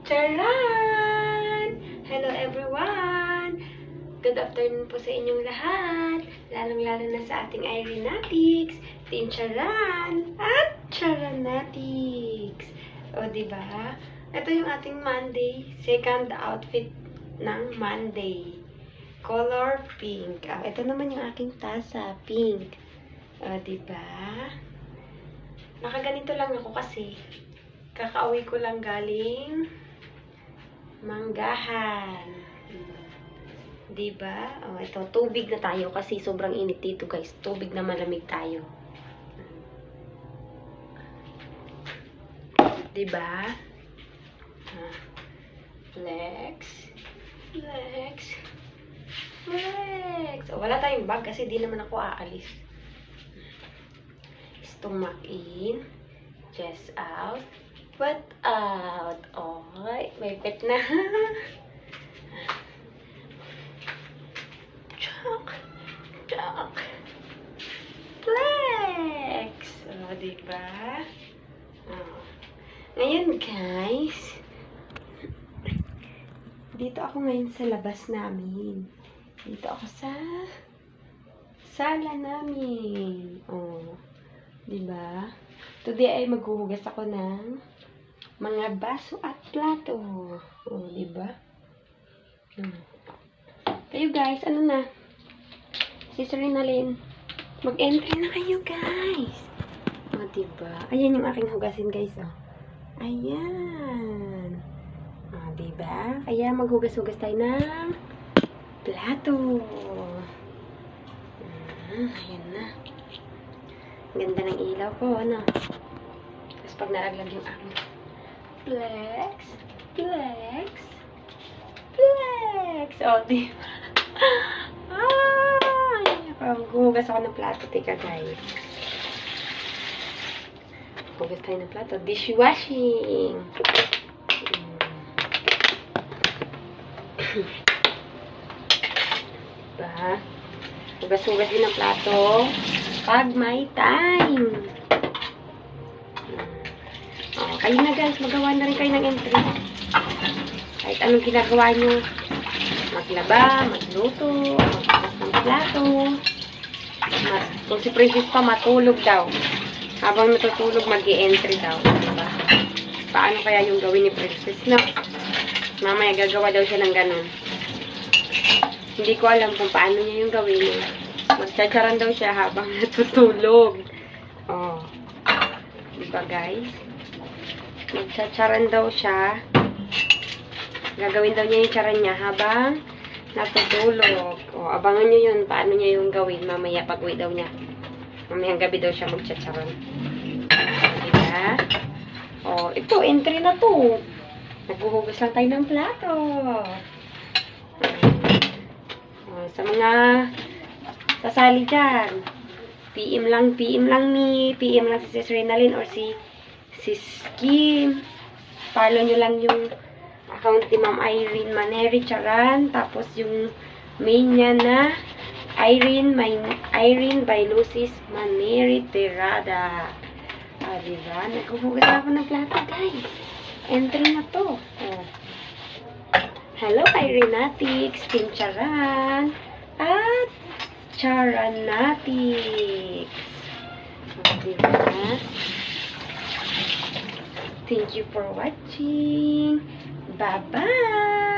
Charan! Hello everyone! Good afternoon po sa inyong lahat. Lalong-lalo na sa ating Irenatics, Team Charan at Charanatics. O, diba? Ito yung ating Monday, second outfit ng Monday. Color pink. Ito naman yung aking tasa, pink. O, diba? Nakaganito lang ako kasi kakauwi ko lang galing manggahan. Diba? O, ito, tubig na tayo kasi sobrang init dito, guys. Tubig na malamig tayo. Diba? Flex. Flex. Flex. O, wala tayong bag kasi di naman ako aalis. Stomach in. Chest out. Butt out. Okay. May pet na. Chok. Chok. Flex. O, diba? O. Ngayon, guys. Dito ako ngayon sa labas namin. Dito ako sa sala namin. O. Diba? Today ay maghuhugas ako ng mga baso at plato. O, diba? Kayo guys, ano na? Si Serenalyn, mag-entry na kayo guys. O, diba? Ayan yung aking hugasin guys, o. Ayan. O, diba? Kaya maghugas-hugas tayo ng plato. Ayan na. Ganda ng ilaw ko, ano? Tapos pag naraglag yung aking flex, flex, flex. O, diba? Ay, hugas ako ng plato. Teka, guys. Hugas tayo ng plato. Dishwashing. Diba? Hugas-hugas din ng plato pag may time. Kayo na guys, magawa na rin kayo ng entry. Kahit anong ginagawa nyo. Maglaba, magluto, maghugas ng plato. Kung si Princess pa matulog daw. Habang natutulog, mag-i-entry daw. Diba? Paano kaya yung gawin ni Princess? No? Mamaya gagawa daw siya ng ganun. Hindi ko alam kung paano niya yung gawin. Magtsatsaran daw siya habang natutulog. Oh. Diba guys? Magtsatsaran daw siya. Gagawin daw niya yung tsaran niya habang natutulog. Oh, abangan nyo yun. Paano niya yung gawin mamaya pag-uwi daw niya. Mamayang gabi daw siya magtsatsaran. Diba? Oh, ito, entry na to. Naghuhugas lang tayo ng plato. Sa mga sasali dyan, PM lang si Serenalyn or si Kim. Follow nyo lang yung account ni Ma'am Irene Maneri Charan. Tapos yung main niya na Irene by Lucis Maneri Terada. Diba? Naghuhugas ako ng plato, guys. Entry na to. Oh. Hello, Irenatics, Team Charan, at Charanatics. Diba? Thank you for watching. Bye-bye!